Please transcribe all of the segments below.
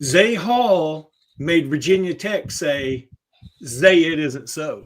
Zay Hall made Virginia Tech say, Zay, it isn't so.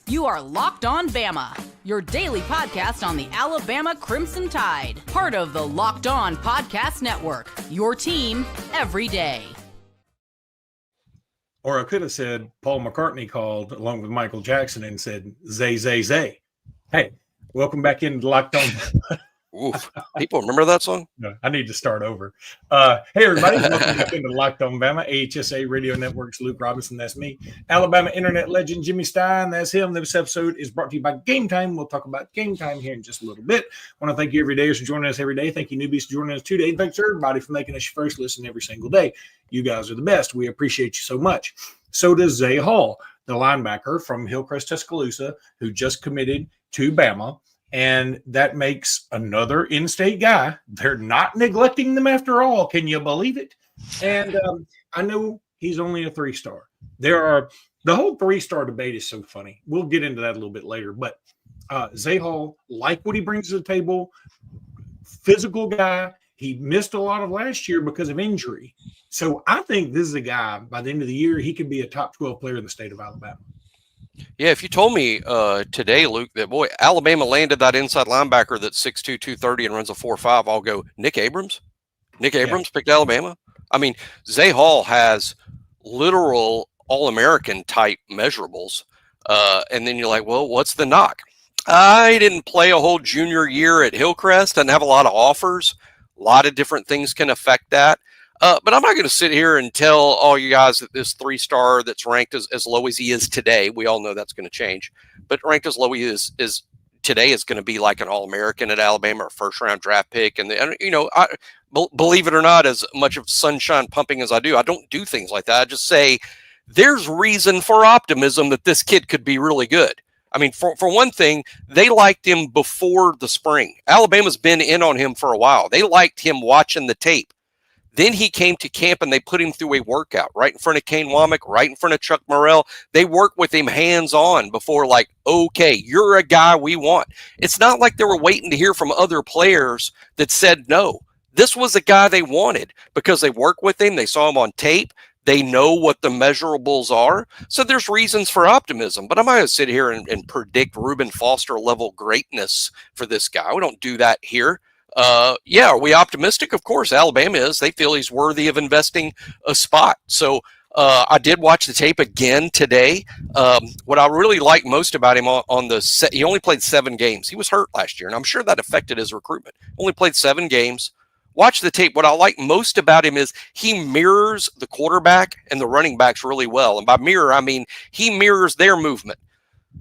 You are Locked On Bama, your daily podcast on the Alabama Crimson Tide. Part of the Locked On Podcast Network, your team every day. Or I could have said Paul McCartney called along with Michael Jackson and said, Zay, Zay, Zay. Hey, welcome back into Locked On. Oof. People remember that song? No, I need to start over. Hey, everybody. Welcome back into Locked On Bama, AHSA Radio Network's Luke Robinson. That's me. Alabama internet legend Jimmy Stein. That's him. This episode is brought to you by Gametime. We'll talk about Gametime here in just a little bit. I want to thank you every day for joining us every day. Thank you, newbies, for joining us today. Thanks, everybody, for making us your first listen every single day. You guys are the best. We appreciate you so much. So does Zay Hall, the linebacker from Hillcrest-Tuscaloosa, who just committed to Bama. And that makes another in-state guy. They're not neglecting them after all. Can you believe it? And I know he's only a 3-star. The whole 3-star debate is so funny. We'll get into that a little bit later. But Zay Hall, like what he brings to the table, physical guy. He missed a lot of last year because of injury. So I think this is a guy, by the end of the year, he could be a top 12 player in the state of Alabama. Yeah, if you told me today, Luke, that, boy, Alabama landed that inside linebacker that's 6'2", 230 and runs a 4.5, I'll go, Nick Abrams? Nick Abrams picked Alabama? I mean, Zay Hall has literal All-American type measurables. And then you're like, well, what's the knock? I didn't play a whole junior year at Hillcrest. Didn't have a lot of offers. A lot of different things can affect that. But I'm not going to sit here and tell all you guys that this 3-star that's ranked as low as he is today, we all know that's going to change, but ranked as low as he is today is going to be like an All-American at Alabama or first-round draft pick. And, believe it or not, as much of sunshine pumping as I don't do things like that. I just say there's reason for optimism that this kid could be really good. I mean, for one thing, they liked him before the spring. Alabama's been in on him for a while. They liked him watching the tape. Then he came to camp and they put him through a workout right in front of Kane Womack, right in front of Chuck Morrell. They worked with him hands-on before, like, okay, you're a guy we want. It's not like they were waiting to hear from other players that said no. This was a guy they wanted because they worked with him. They saw him on tape. They know what the measurables are. So there's reasons for optimism. But I'm not going to sit here and predict Reuben Foster level greatness for this guy. We don't do that here. Are we optimistic? Of course, Alabama is. They feel he's worthy of investing a spot. So I did watch the tape again today. What I really like most about him on the set, he only played 7 games. He was hurt last year, and I'm sure that affected his recruitment. Only played 7 games. Watch the tape. What I like most about him is he mirrors the quarterback and the running backs really well. And by mirror, I mean he mirrors their movement.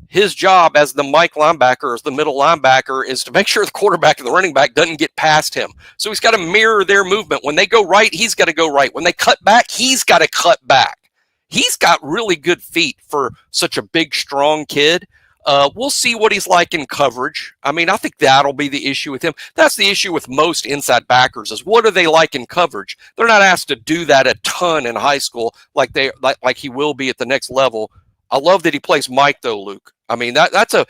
His job as the Mike linebacker, as the middle linebacker, is to make sure the quarterback and the running back doesn't get past him. So he's got to mirror their movement. When they go right, he's got to go right. When they cut back, he's got to cut back. He's got really good feet for such a big, strong kid. We'll see what he's like in coverage. I mean, I think that'll be the issue with him. That's the issue with most inside backers is what are they like in coverage? They're not asked to do that a ton in high school like he will be at the next level. I love that he plays Mike, though, Luke. I mean, that's a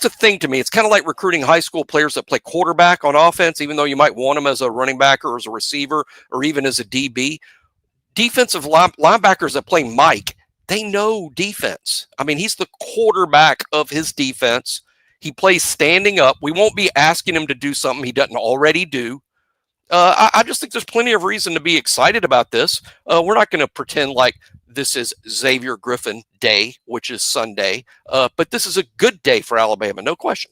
thing to me. It's kind of like recruiting high school players that play quarterback on offense, even though you might want them as a running back or as a receiver or even as a DB. Defensive linebackers that play Mike, they know defense. I mean, he's the quarterback of his defense. He plays standing up. We won't be asking him to do something he doesn't already do. I just think there's plenty of reason to be excited about this. We're not going to pretend like this is Xavier Griffin Day, which is Sunday, but this is a good day for Alabama, no question.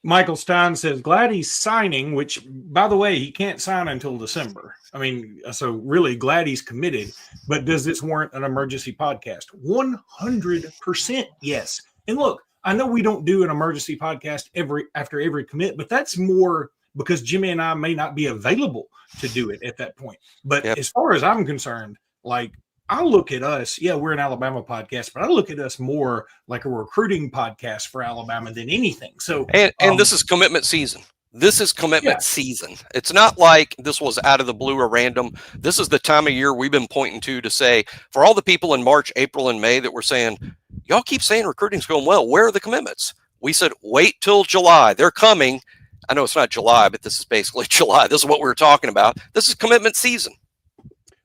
Michael Stein says, glad he's signing, which, by the way, he can't sign until December. I mean, so really glad he's committed. But does this warrant an emergency podcast? 100% yes. And look, I know we don't do an emergency podcast after every commit, but that's more because Jimmy and I may not be available to do it at that point. But As far as I'm concerned, like, I look at us, we're an Alabama podcast, but I look at us more like a recruiting podcast for Alabama than anything. So, and this is commitment season. This is commitment season. It's not like this was out of the blue or random. This is the time of year we've been pointing to say, for all the people in March, April, and May that were saying, y'all keep saying recruiting's going well, where are the commitments? We said, wait till July. They're coming. I know it's not July, but this is basically July. This is what we were talking about. This is commitment season.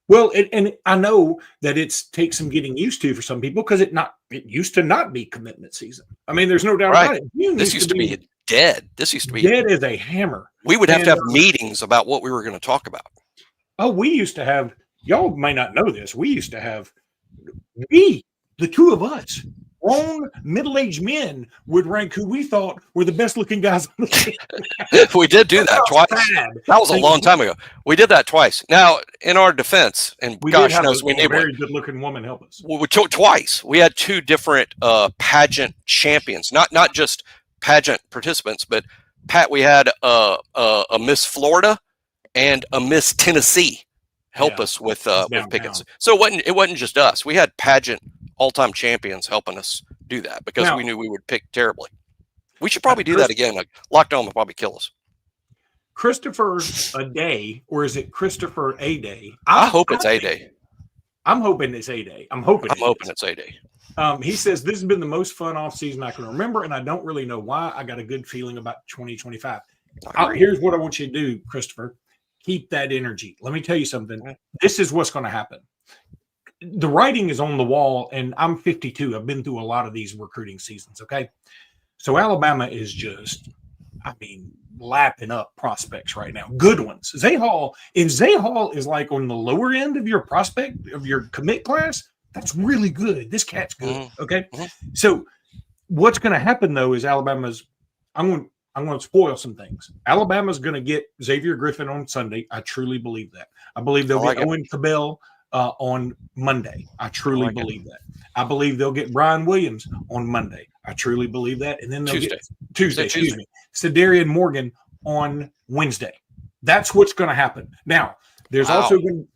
Well, and I know that takes some getting used to for some people because it used to not be commitment season. I mean, there's no doubt about it. This used to be dead. This used to be dead as a hammer. We would have to have meetings about what we were going to talk about. Oh, we used to have, y'all may not know this, we used to have, the two of us, grown middle-aged men, would rank who we thought were the best-looking guys on the team. We did do that twice. That was a long time ago. We did that twice. Now, in our defense, and gosh knows we need a very good-looking woman help us. We twice. We had two different pageant champions, not just pageant participants, but we had a Miss Florida and a Miss Tennessee help us with pickets. So it wasn't just us. We had pageant all-time champions helping us do that because we knew we would pick terribly. We should probably do that again. Like lockdown will probably kill us. Christopher a day, or is it Christopher a day? I hope it's a day. I'm hoping it's a day. I'm hoping it's a day. He says this has been the most fun off season I can remember, and I don't really know why. I got a good feeling about 2025. Here's what I want you to do, Christopher. Keep that energy. Let me tell you something. This is what's going to happen. The writing is on the wall, and I'm 52. I've been through a lot of these recruiting seasons, okay? So Alabama is just, lapping up prospects right now. Good ones. Zay Hall is like on the lower end of your prospect, of your commit class. That's really good. This cat's good, okay? So what's going to happen, though, is Alabama's – I'm going to spoil some things. Alabama's going to get Xavier Griffin on Sunday. I truly believe that. I believe they'll get Owen Cabell on Monday. I truly believe that. I believe they'll get Brian Williams on Monday. I truly believe that. And then they'll get Tuesday. Sedarian Morgan on Wednesday. That's what's going to happen. Now, there's also going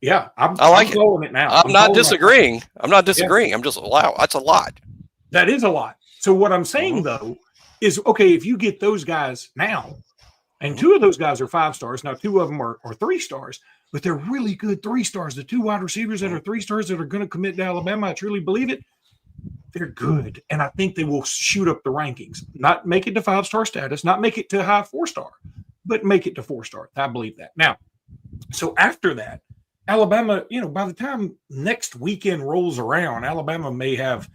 to I'm calling it now. I'm not disagreeing. I'm not disagreeing. I'm just that's a lot. That is a lot. So what I'm saying though is okay, if you get those guys now, and two of those guys are 5 stars. Now, two of them are 3 stars, but they're really good 3 stars. The 2 wide receivers that are 3 stars that are going to commit to Alabama, I truly believe it. They're good. And I think they will shoot up the rankings. Not make it to 5-star status, not make it to high 4-star, but make it to 4-star. I believe that. Now, so after that, Alabama, by the time next weekend rolls around, Alabama may have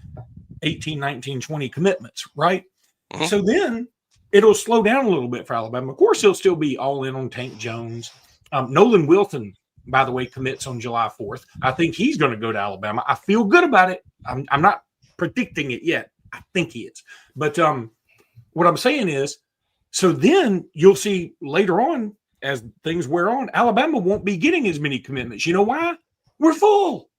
18, 19, 20 commitments, right? So then it'll slow down a little bit for Alabama. Of course, he'll still be all in on Tank Jones. Nolan Wilton, by the way, commits on July 4th. I think he's going to go to Alabama. I feel good about it. I'm not predicting it yet. I think he is. But what I'm saying is, so then you'll see later on, as things wear on, Alabama won't be getting as many commitments. You know why? We're full.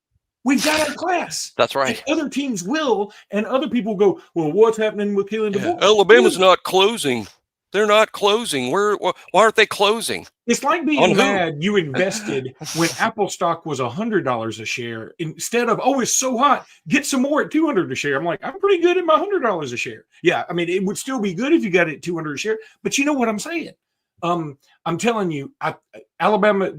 We've got our class. That's right. And other teams will, and other people go, well, what's happening with Keelan DeVore? Alabama's not closing. They're not closing. Why aren't they closing? It's like being mad you invested when Apple stock was $100 a share instead of, it's so hot, get some more at $200 a share. I'm like, I'm pretty good at my $100 a share. Yeah, it would still be good if you got it at $200 a share, but you know what I'm saying? I'm telling you, Alabama,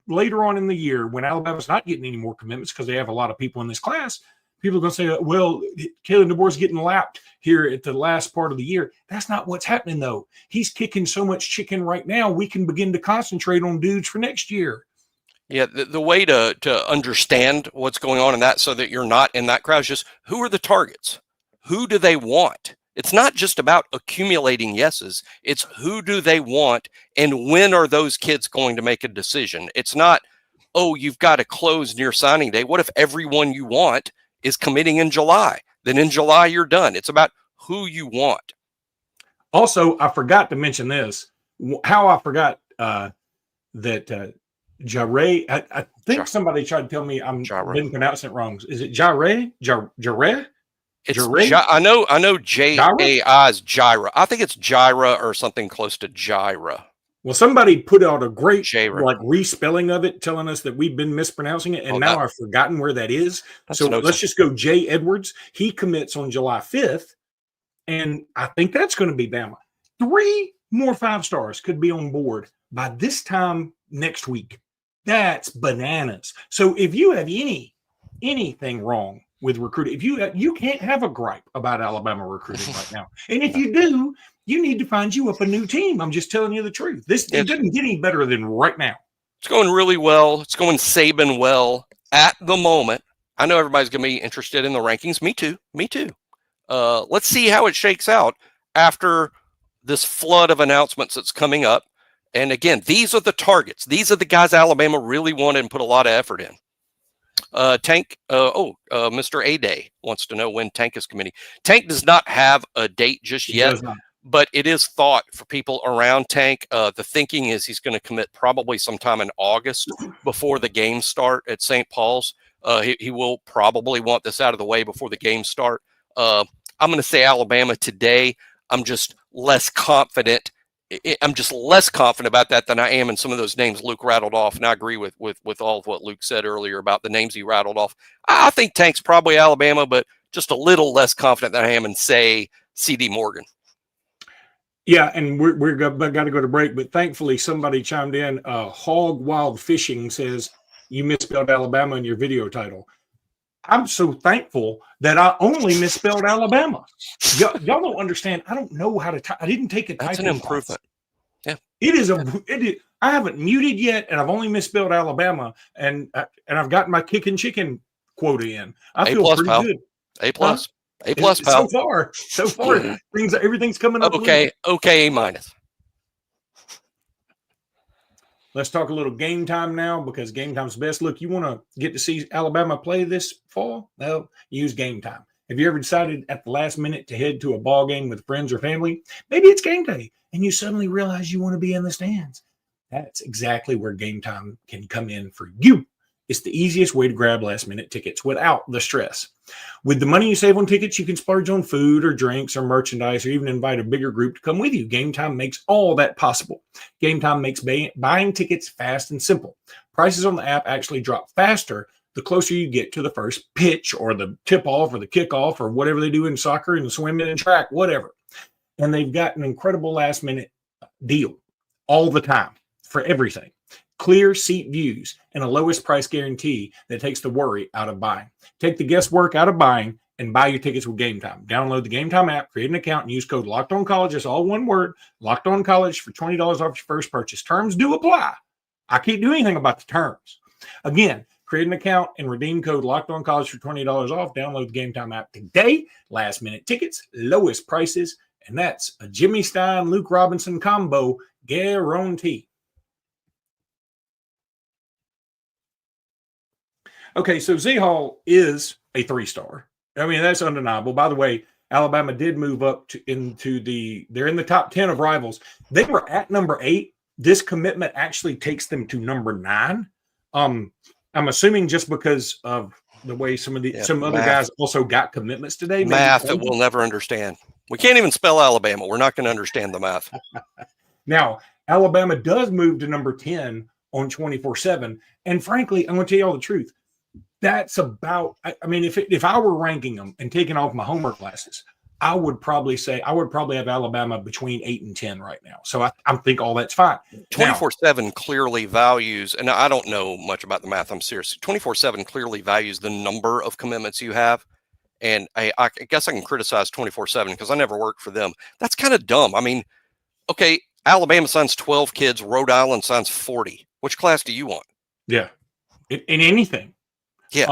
later on in the year, when Alabama's not getting any more commitments because they have a lot of people in this class, people are going to say, well, Kalen DeBoer's getting lapped here at the last part of the year. That's not what's happening, though. He's kicking so much chicken right now, we can begin to concentrate on dudes for next year. Yeah, the way to understand what's going on in that so that you're not in that crowd is just who are the targets? Who do they want? It's not just about accumulating yeses. It's who do they want and when are those kids going to make a decision? It's not, you've got to close near signing day. What if everyone you want is committing in July? Then in July, you're done. It's about who you want. Also, I forgot to mention this. How I forgot that Jare, I think somebody tried to tell me I'm been pronouncing it wrong. Is it Jare? Jare? I know J-A-I is Gyra. I think it's Gyra or something close to Gyra. Well, somebody put out a great respelling of it, telling us that we've been mispronouncing it, and now I've forgotten where that is. So let's just go Jay Edwards. He commits on July 5th, and I think that's going to be Bama. 3 more 5 stars could be on board by this time next week. That's bananas. So if you have anything wrong with recruiting, if you can't have a gripe about Alabama recruiting right now, and if you do, you need to find you up a new team. I'm just telling you the truth. It doesn't get any better than right now. It's going really well. It's going Saban well at the moment. I know everybody's going to be interested in the rankings. Me too. Let's see how it shakes out after this flood of announcements that's coming up. And again, these are the targets. These are the guys Alabama really wanted and put a lot of effort in. Mr. A-Day wants to know when Tank is committing. Tank does not have a date just yet, but it is thought for people around Tank. The thinking is he's going to commit probably sometime in August before the games start at St. Paul's. He will probably want this out of the way before the games start. I'm going to say Alabama today. I'm just less confident. I'm just less confident about that than I am in some of those names Luke rattled off. And I agree with all of what Luke said earlier about the names he rattled off. I think Tank's probably Alabama, but just a little less confident than I am in, say, C.D. Morgan. Yeah, and we're got to go to break, but thankfully somebody chimed in. Hog Wild Fishing says, you misspelled Alabama in your video title. I'm so thankful that I only misspelled Alabama. Y'all don't understand. I don't know how to I didn't take a typing. That's an improvement. Class. Yeah. I haven't muted yet, and I've only misspelled Alabama, and I've gotten my kicking chicken quota in. I feel pretty good. A plus. A plus, pal. So far, everything's coming up. Okay, A minus. Let's talk a little game time now, because game time's best. Look, you want to get to see Alabama play this fall? Well, use Game Time. Have you ever decided at the last minute to head to a ball game with friends or family? Maybe it's game day, and you suddenly realize you want to be in the stands. That's exactly where Game Time can come in for you. It's the easiest way to grab last-minute tickets without the stress. With the money you save on tickets, you can splurge on food or drinks or merchandise, or even invite a bigger group to come with you. Game Time makes all that possible. Game Time makes buying tickets fast and simple. Prices on the app actually drop faster the closer you get to the first pitch or the tip-off or the kickoff or whatever they do in soccer and swimming and track, whatever. And they've got an incredible last-minute deal all the time for everything. Clear seat views and a lowest price guarantee that takes the worry out of buying. Take the guesswork out of buying and buy your tickets with Game Time. Download the Game Time app, create an account, and use code LOCKEDONCollege. It's all one word, LOCKEDONCollege, for $20 off your first purchase. Terms do apply. I can't do anything about the terms. Again, create an account and redeem code LOCKEDONCollege for $20 off. Download the Game Time app today. Last minute tickets, lowest prices, and that's a Jimmy Stein, Luke Robinson combo guarantee. Okay, so Zay Hall is a 3-star. I mean, that's undeniable. By the way, Alabama did move up they're in the top 10 of rivals. They were at number 8. This commitment actually takes them to number 9. I'm assuming just because of the way some other guys also got commitments today. Math that we'll never understand. We can't even spell Alabama. We're not going to understand the math. Now, Alabama does move to number 10 on 24/7. And frankly, I'm going to tell you all the truth. That's about, I mean, if I were ranking them and taking off my homework classes, I would probably have Alabama between 8 and 10 right now. So I think all that's fine. 24/7 clearly values, and I don't know much about the math, I'm serious. 24/7 clearly values the number of commitments you have. And I guess I can criticize 24/7 because I never worked for them. That's kind of dumb. I mean, okay, Alabama signs 12 kids, Rhode Island signs 40. Which class do you want? Yeah, in anything. Yeah.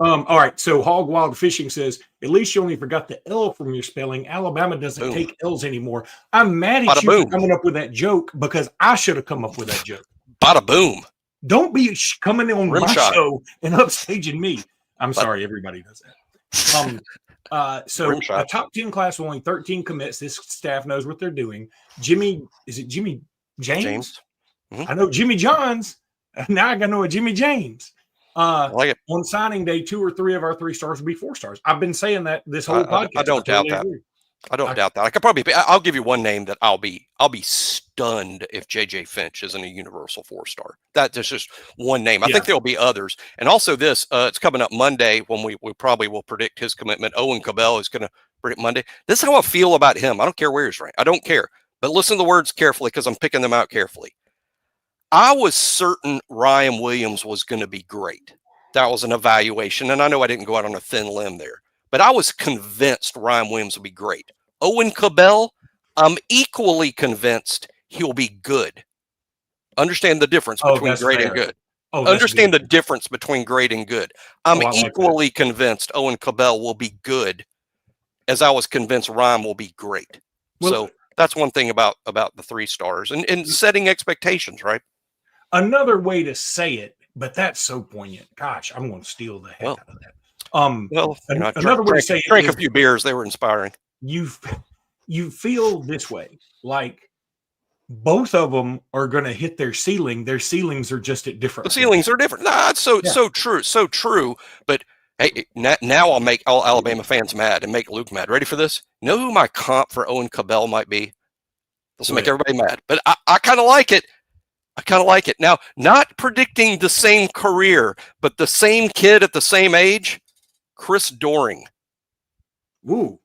All right. So Hog Wild Fishing says, at least you only forgot the L from your spelling. Alabama doesn't take L's anymore. I'm mad at you for coming up with that joke, because I should have come up with that joke. Bada boom. Don't be coming on my show and upstaging me. I'm sorry, everybody does that. So a top 10 class with only 13 commits. This staff knows what they're doing. Is it Jimmy James? Mm-hmm. I know Jimmy Johns. Now I got to know a Jimmy James. I like it. On signing day, 2 or 3 of our 3 stars will be 4 stars. I've been saying that this whole podcast. I don't doubt that. I don't doubt that. I could probably. I'll give you one name that I'll be stunned if JJ Finch isn't a universal 4-star. That's just one name. I think there'll be others. And also this, it's coming up Monday when we probably will predict his commitment. Owen Cabell is going to predict Monday. This is how I feel about him. I don't care where he's ranked. I don't care. But listen to the words carefully, because I'm picking them out carefully. I was certain Ryan Williams was going to be great. That was an evaluation, and I know I didn't go out on a thin limb there, but I was convinced Ryan Williams would be great. Owen Cabell, I'm equally convinced he'll be good. Understand the difference between great and good. Understand the difference between great and good. I'm equally convinced Owen Cabell will be good, as I was convinced Ryan will be great. Well, so that's one thing about the 3 stars and setting expectations, right? Another way to say it, but that's so poignant. Gosh, I'm going to steal the heck out of that. Another way to say it, drank a few beers. They were inspiring. You feel this way, like both of them are going to hit their ceiling. Their ceilings are just at different. The ceilings are different. Nah, it's so true. But hey, now I'll make all Alabama fans mad and make Luke mad. Ready for this? You know who my comp for Owen Cabell might be? This will make everybody mad, but I kind of like it. I kind of like it. Now, not predicting the same career, but the same kid at the same age, Chris Doering. Ooh.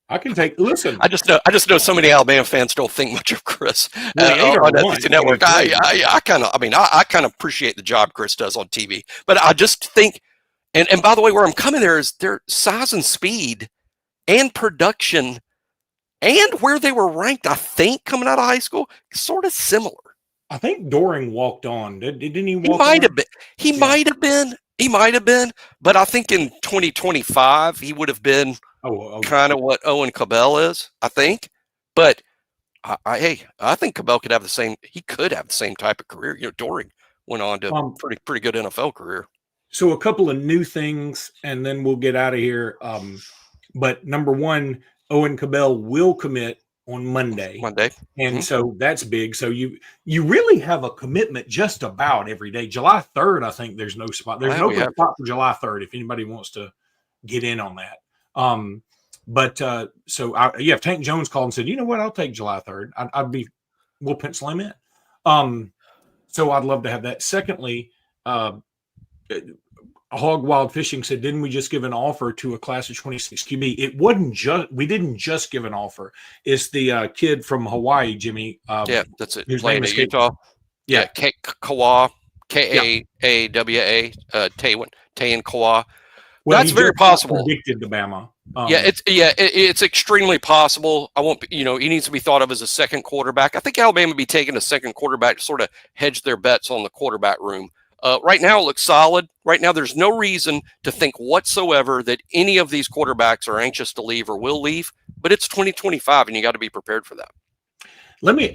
I can take. Listen, I just know so many Alabama fans don't think much of Chris on SEC Network. I kind of appreciate the job Chris does on TV, but I just think, and by the way, where I'm coming there is their size and speed, and production, and where they were ranked. I think coming out of high school, sort of similar. I think Doering walked on. Didn't he? He might have been. He might have been. He might have been. But I think in 2025 he would have been. Kind of what Owen Cabell is, I think. But I think Cabell could have the same. He could have the same type of career. You know, Doering went on to a pretty good NFL career. So a couple of new things, and then we'll get out of here. But number one, Owen Cabell will commit on Monday, and so that's big. So you really have a commitment just about every day. July 3rd, I think there's no spot. There's no spot for July 3rd if anybody wants to get in on that. If Tank Jones called and said, you know what, I'll take July 3rd. We'll pencil him in. So I'd love to have that. Secondly, Hog Wild Fishing said, didn't we just give an offer to a class of 26 QB? It wasn't we didn't just give an offer. It's the kid from Hawaii, Jimmy. That's it. Playing at Utah. Yeah. Kawa, Kaawa, Tayin Kawa. Well, that's very possible. Predicted to Bama. It's extremely possible. He needs to be thought of as a second quarterback. I think Alabama would be taking a second quarterback to sort of hedge their bets on the quarterback room. Right now it looks solid. Right now there's no reason to think whatsoever that any of these quarterbacks are anxious to leave or will leave, but it's 2025 and you got to be prepared for that.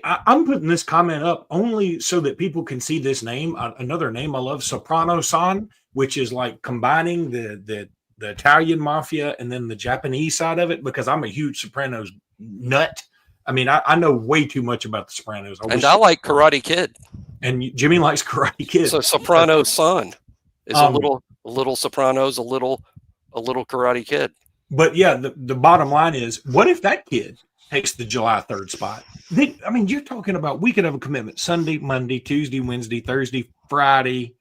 I'm putting this comment up only so that people can see this name. Another name I love, Soprano-san, which is like combining the Italian mafia and then the Japanese side of it, because I'm a huge Sopranos nut. I mean, I know way too much about the Sopranos. I like Karate Kid. And Jimmy likes Karate Kid. So Soprano's son is a little Sopranos, a little Karate Kid. But yeah, the bottom line is, what if that kid takes the July 3rd spot? You're talking about, we could have a commitment Sunday, Monday, Tuesday, Wednesday, Thursday, Friday,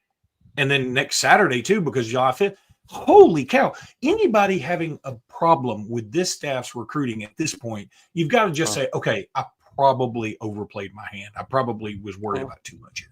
and then next Saturday too, because July 5th. Holy cow. Anybody having a problem with this staff's recruiting at this point, you've got to just say, okay, I probably overplayed my hand. I probably was worried about too much here.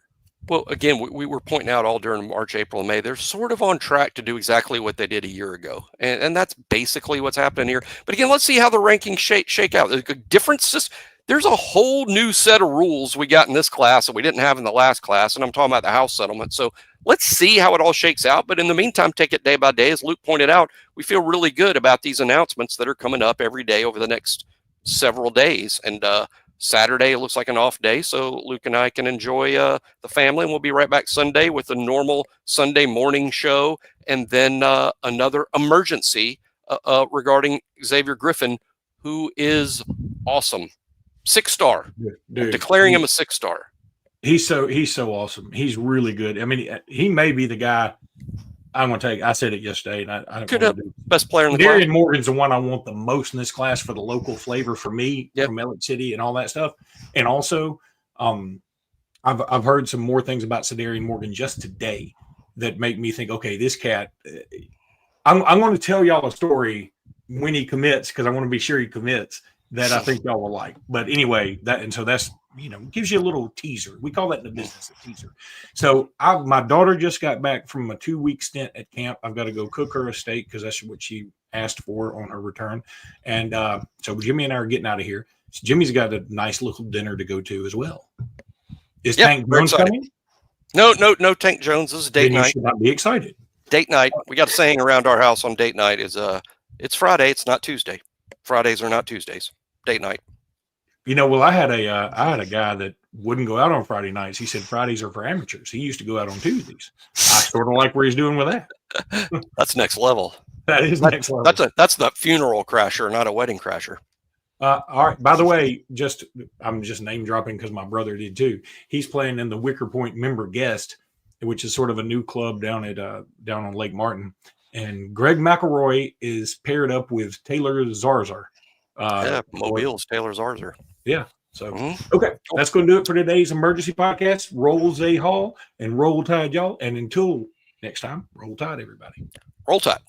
Well, again, we were pointing out all during March, April, and May, they're sort of on track to do exactly what they did a year ago. And that's basically what's happening here. But again, let's see how the rankings shake out. There's a difference. There's a whole new set of rules we got in this class that we didn't have in the last class. And I'm talking about the house settlement. So let's see how it all shakes out. But in the meantime, take it day by day. As Luke pointed out, we feel really good about these announcements that are coming up every day over the next several days. And Saturday, it looks like an off day. So Luke and I can enjoy the family. And we'll be right back Sunday with a normal Sunday morning show. And then another emergency regarding Xavier Griffin, who is awesome. 6-star. Dude, declaring him a 6-star. He's so awesome. He's really good. I mean, he may be the guy I'm going to take. I said it yesterday, and I could have best player in the class. Darian Morgan's the one I want the most in this class for the local flavor for me from Elliott City and all that stuff. And also, I've heard some more things about Darian Morgan just today that make me think, okay, this cat. I'm going to tell y'all a story when he commits, because I want to be sure he commits, that I think y'all will like. But anyway, that's gives you a little teaser. We call that in the business a teaser. So my daughter just got back from a 2-week stint at camp. I've got to go cook her a steak because that's what she asked for on her return. And so Jimmy and I are getting out of here. Jimmy's got a nice little dinner to go to as well. Is Yep, Tank we're Jones excited. coming? No, Tank Jones. This is date Then you night. should not be excited. Date night. We got a saying around our house on date night is it's Friday, it's not Tuesday. Fridays are not Tuesdays. Date night. Well, I had a guy that wouldn't go out on Friday nights. He said Fridays are for amateurs. He used to go out on Tuesdays. I sort of like where he's doing with that. That's next level. That is next level. That's the funeral crasher, not a wedding crasher. All right. By the way, I'm just name dropping because my brother did too. He's playing in the Wicker Point Member Guest, which is sort of a new club down on Lake Martin. And Greg McElroy is paired up with Taylor Zarzar. Mobile's Taylor Zarzar. Yeah. So, okay, that's going to do it for today's emergency podcast. Roll Zay Hall and roll tide, y'all. And until next time, roll tide, everybody. Roll tide.